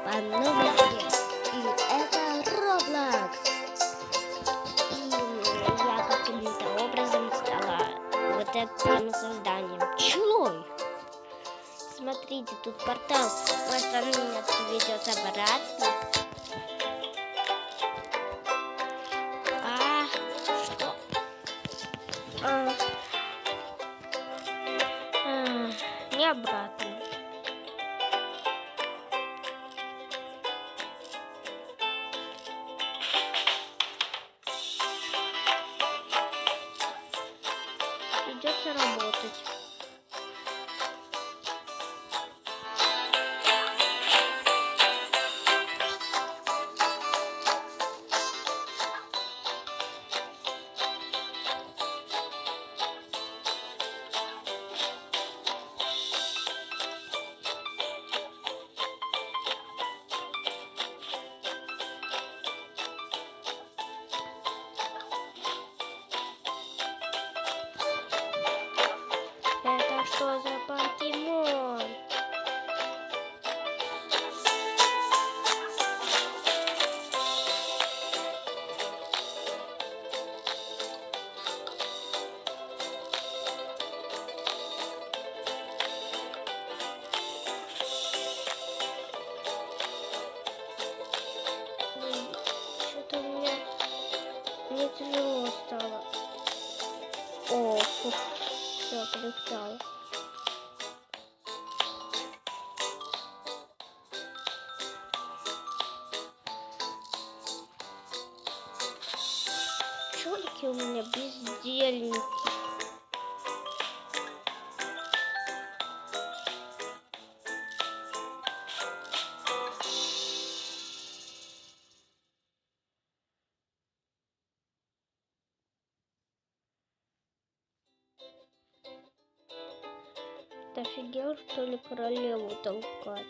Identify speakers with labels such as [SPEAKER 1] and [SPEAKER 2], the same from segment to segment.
[SPEAKER 1] по новой игре. И это Roblox. И я каким-то образом стала вот этим созданием. Пчелой. Смотрите, тут портал. Может, он меня приведет обратно. Что? Не обратно. Придется работать. Это что за покемон? Что-то мне тяжело стало. Все, полегчало. Чёрки у меня бездельники. Ты офигел, что ли, королеву толкать?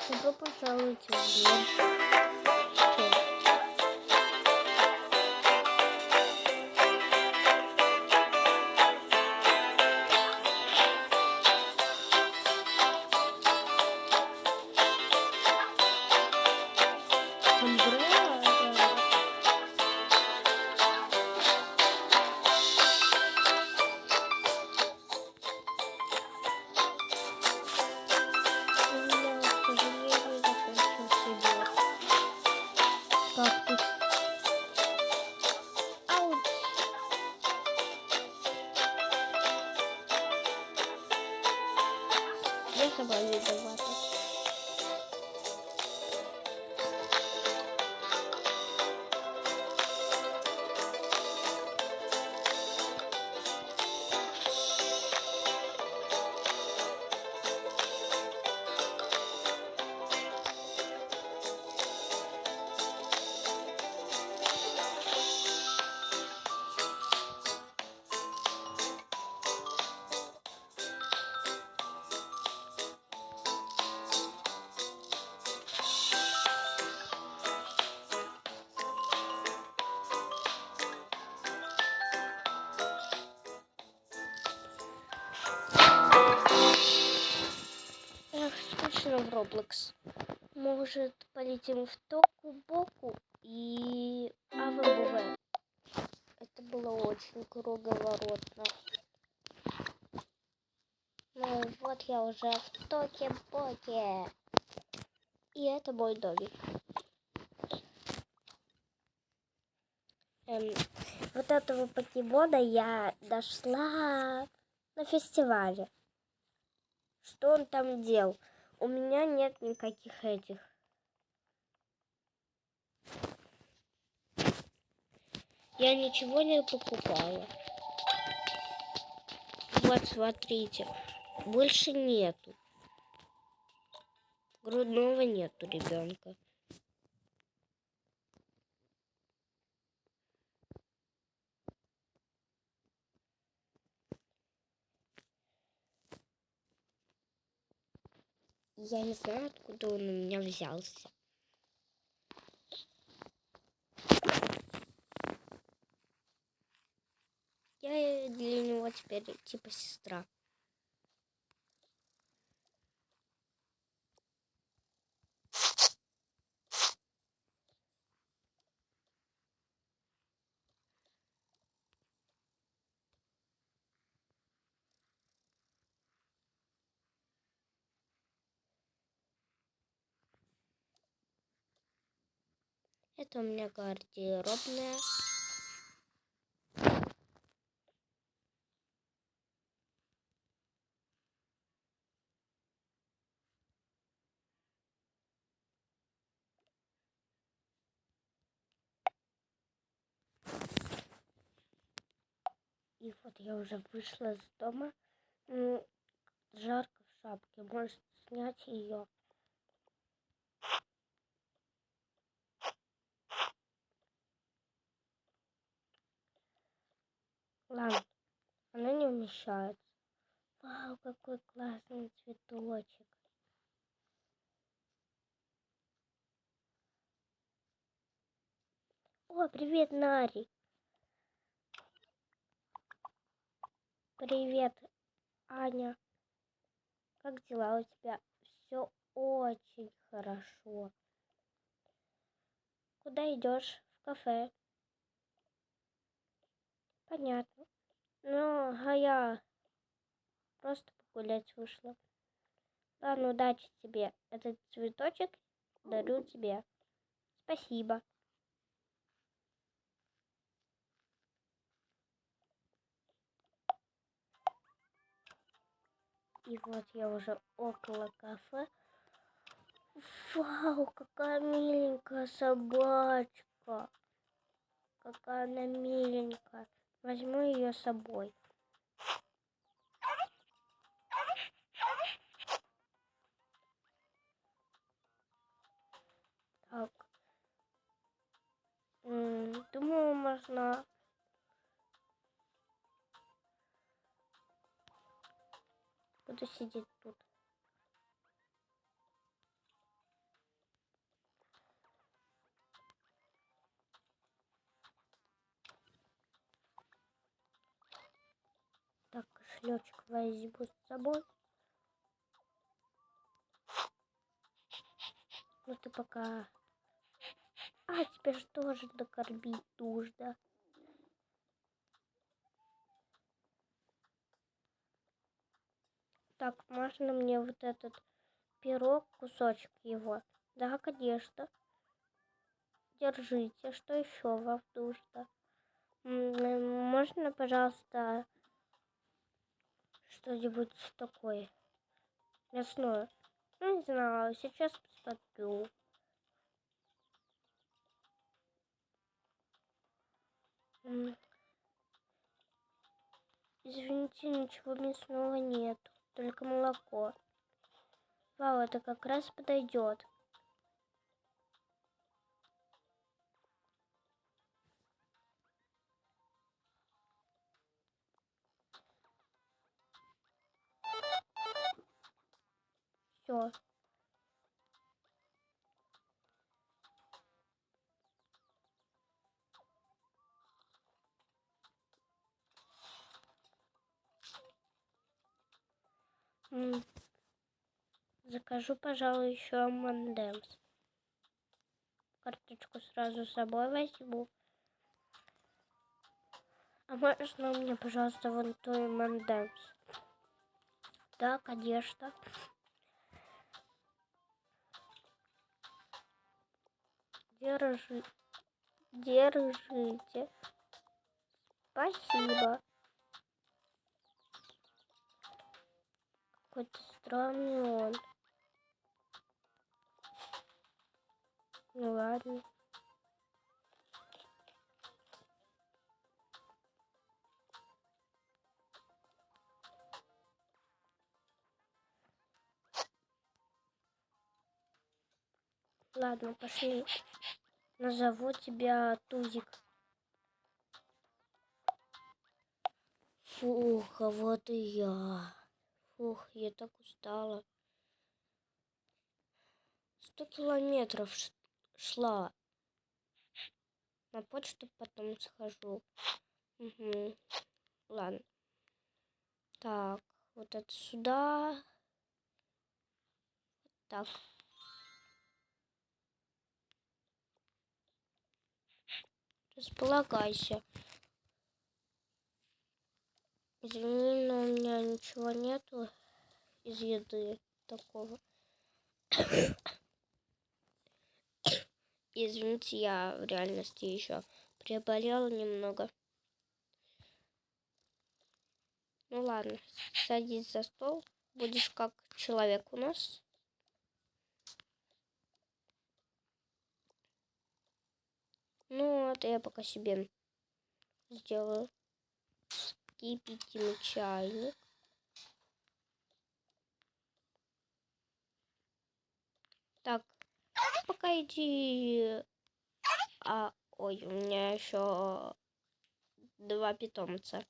[SPEAKER 1] Добро пожаловать в мир. Я сама виновата. Скучно в Roblox. Может, полетим в Току-Боку и АВБВ. Это было очень круговоротно. Ну вот я уже в Токи-Боке. И это мой домик. Вот этого покемона я нашла на фестивале. Что он там делал? У меня нет никаких этих. Я ничего не покупала. Вот, смотрите. Больше нету. Грудного нету ребенка. Я не знаю, откуда он у меня взялся. Я для него теперь типа сестра. Это у меня гардеробная. И вот я уже вышла из дома. Жарко в шапке. Может снять ее. Ладно, она не умещается. Вау, какой классный цветочек. О, привет, Нари. Привет, Аня. Как дела у тебя? Все очень хорошо. Куда идешь? В кафе. Понятно. Ну, а я просто погулять вышла. Ладно, удачи тебе. Этот цветочек дарю тебе. Спасибо. И вот я уже около кафе. Вау, какая миленькая собачка. Какая она миленькая. Возьму ее с собой. Так. Думаю, можно... Буду сидеть тут. Так, кошелечек возьму с собой. Ну ты пока... А, тебе же тоже докормить нужно. Так, можно мне вот этот пирог, кусочек его? Да, конечно. Держите. Что еще вам нужно? Можно, пожалуйста, что-нибудь такое мясное? Ну, не знаю, сейчас посмотрю. Извините, ничего мясного нет, только молоко. Вау, это как раз подойдет. Все. Закажу, пожалуй, еще M&M's. Карточку сразу с собой возьму. А можно мне, пожалуйста, вон той мандекс? Да, конечно. Держите. Спасибо. Какой-то странный он. Ну ладно. Ладно, пошли. Назову тебя Тузик. Фух, а вот и я. Фух, я так устала. 100 километров шла. На почту потом схожу. Угу. Ладно. Так, вот это сюда. Так. Располагайся. Извини, но у меня ничего нету из еды такого. Извините, я в реальности еще приболела немного. Ну ладно, садись за стол. Будешь как человек у нас. Ну, это я пока себе сделаю. Кипятим чайник. Так, пока иди. Ой, у меня еще 2 питомца.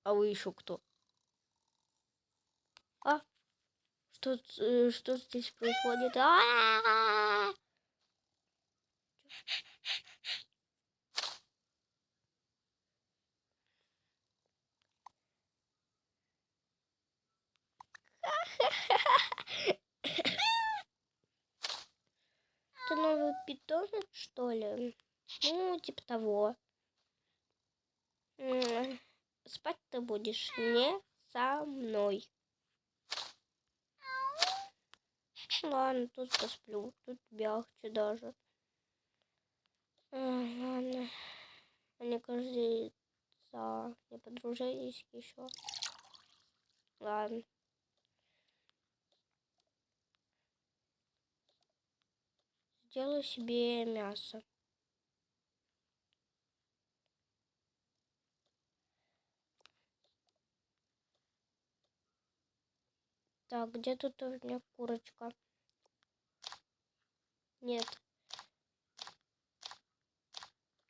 [SPEAKER 1] А вы еще кто? А? Что здесь происходит? Ты новый питомец, что ли? Ну, типа того. Спать ты будешь не со мной. Ладно, тут посплю. Тут мягче даже. Ладно. Они, кажется, не подружились еще. Ладно. Сделаю себе мясо. Так, где тут у меня курочка? Нет.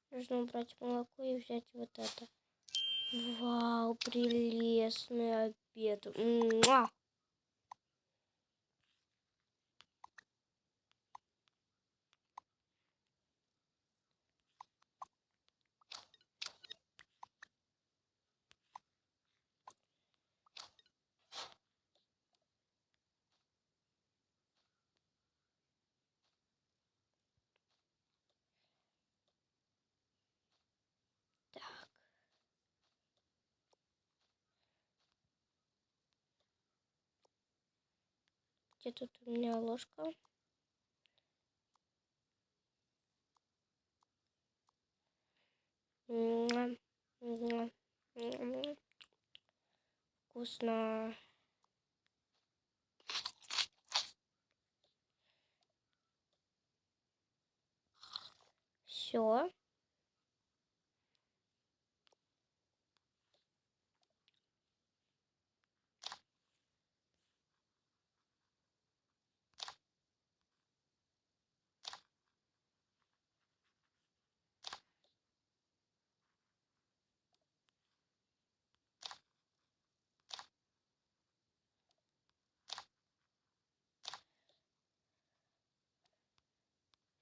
[SPEAKER 1] Нужно убрать молоко и взять вот это. Вау, прелестный обед. Муа! Так. Где тут у меня ложка? Муа. Муа. Муа. Вкусно. Все.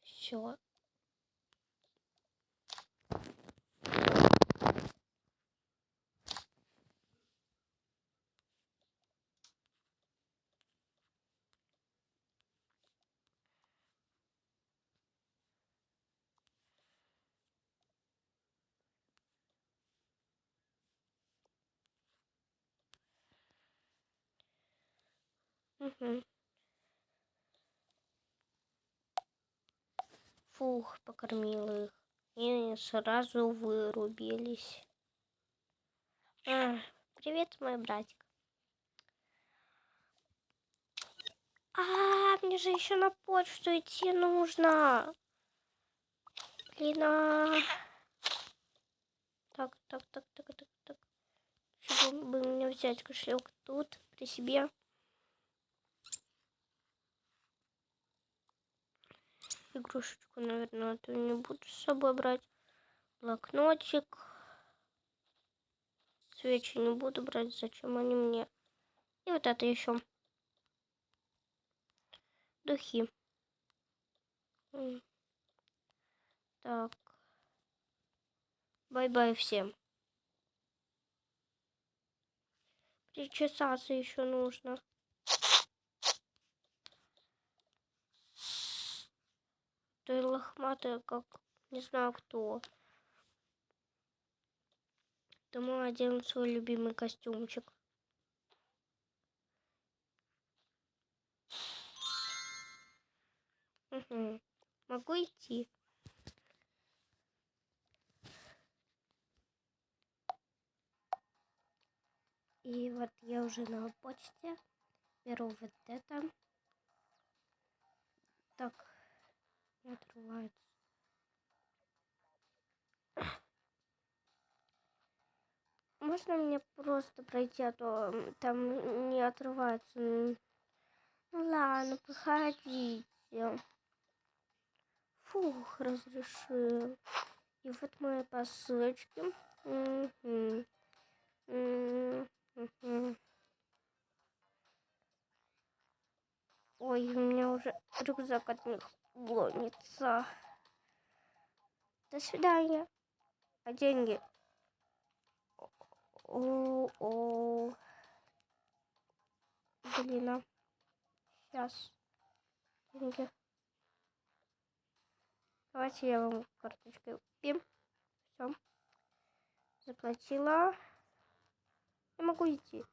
[SPEAKER 1] Все. Угу. Фух, покормила их. И сразу вырубились. Привет, мой братик. Мне же еще на почту идти нужно. Блин, Так. Чего бы мне взять кошелек тут при себе? Игрушечку, наверное, то не буду с собой брать. Блокнотик. Свечи не буду брать, зачем они мне. И вот это еще. Духи. Так. Бай-бай всем. Причесаться еще нужно. Ты лохматая, как не знаю кто. Тому одену свой любимый костюмчик. Угу. Могу идти. И вот я уже на почте. Беру вот это. Так, не отрывается. Можно мне просто пройти, а то там не отрывается. Ну ладно, проходите. Фух, разрешил. И вот мои посылочки. Ой, у меня уже рюкзак от них ломится. До свидания. А деньги? О-о. Блин, сейчас. Деньги. Давайте я вам карточкой купим. Все. Заплатила. Я могу идти.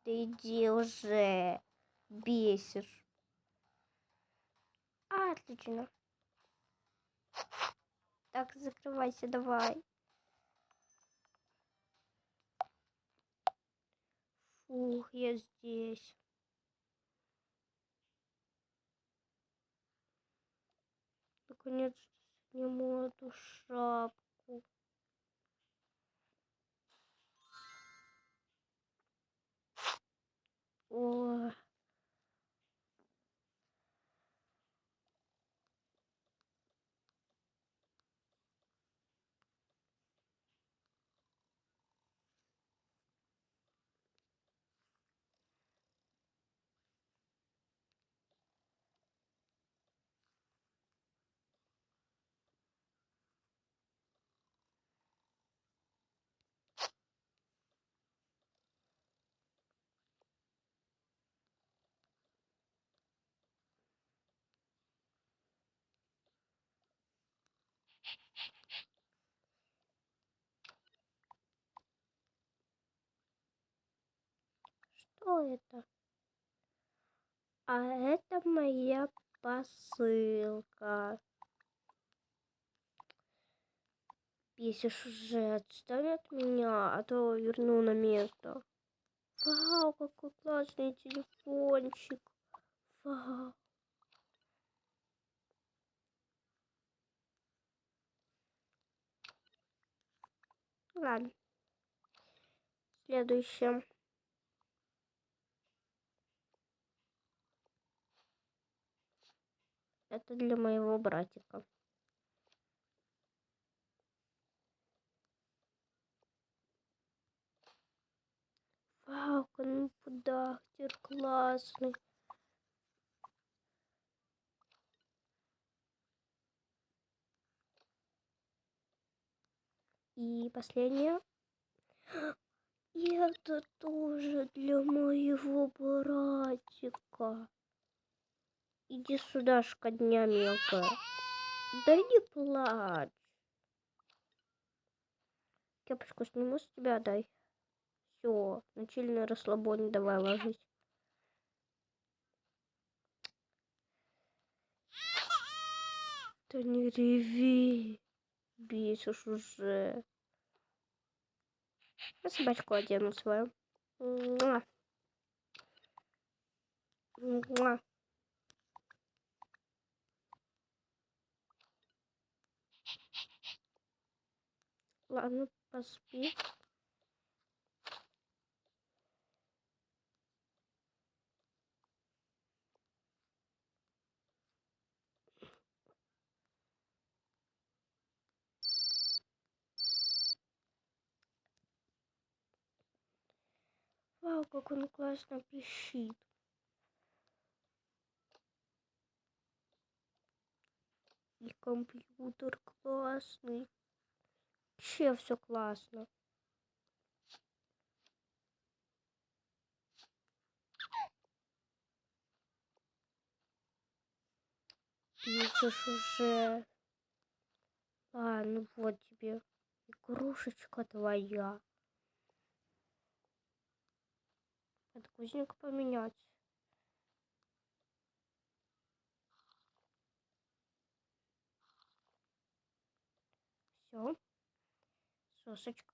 [SPEAKER 1] Да иди уже. Бесишь. Отлично. Так, закрывайся, давай. Фух, я здесь. Наконец-то сниму эту шапку. О. Что это? А это моя посылка. Бесишь уже, отстань от меня, а то верну на место. Вау, какой классный телефончик. Вау. Ладно. Следующее. Это для моего братика. Вау, компьютер классный. И последнее. И это тоже для моего братика. Иди сюда, шкодня мелкая. Да не плачь. Кепочку сниму с тебя, дай. Все, на чильный расслабон, давай ложись. Да не реви. Бесишь уже. Я собачку одену свою. Муа. Муа. Ладно, поспи. Вау, как он классно пищит. И компьютер классный. Вообще все классно. Пишешь уже. Ладно, вот тебе игрушечка твоя. Подгузник поменять. Все. Сосочка.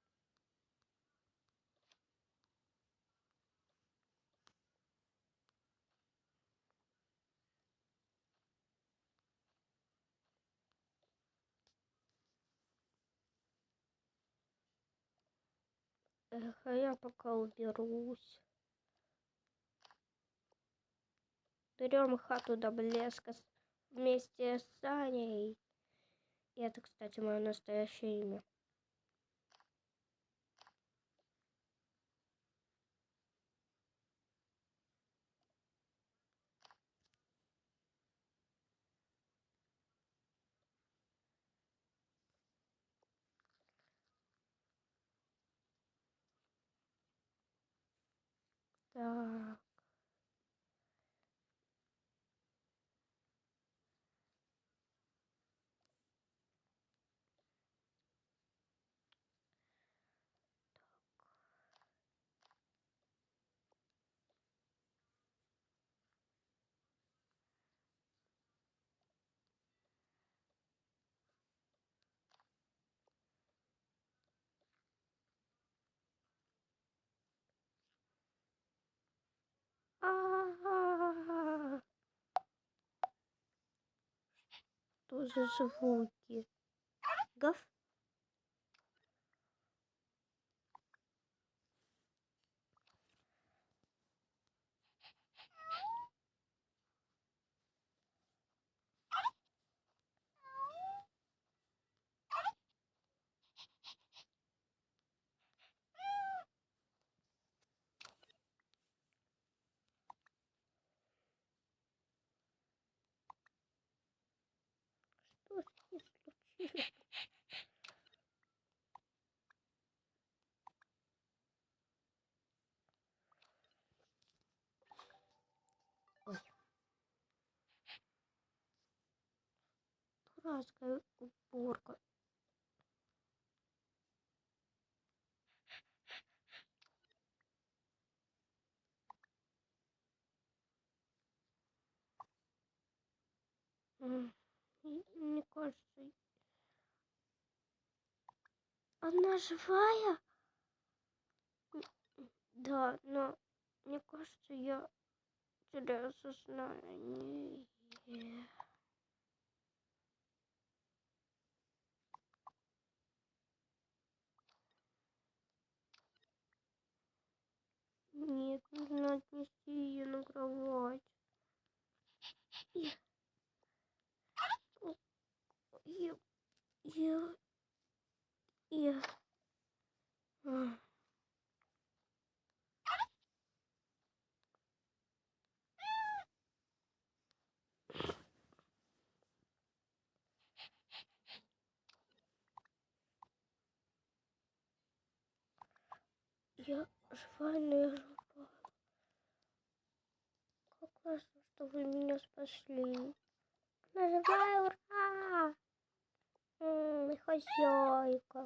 [SPEAKER 1] Эх, а я пока уберусь. Берем хату до блеска вместе с Саней. И это, кстати, мое настоящее имя. Так. А-а-а. Что за звуки? Гав? Что с ней случилось? Ой. Дурацкая уборка. Мне кажется, она живая? Да, но мне кажется, я теряю сознание. Нет, нужно отнести ее на кровать. Я, я, я, я. Я живая, но я жива. Как классно, что вы меня спасли. Она живая, ура! Хозяйка.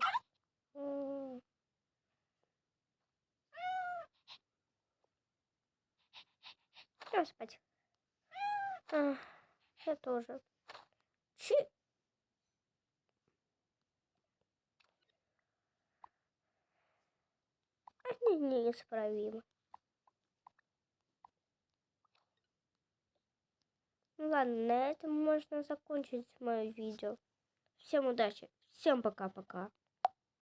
[SPEAKER 1] Я спать. Я тоже. Чи. неисправимо. Ну ладно, на этом можно закончить мое видео. Всем удачи, всем пока-пока.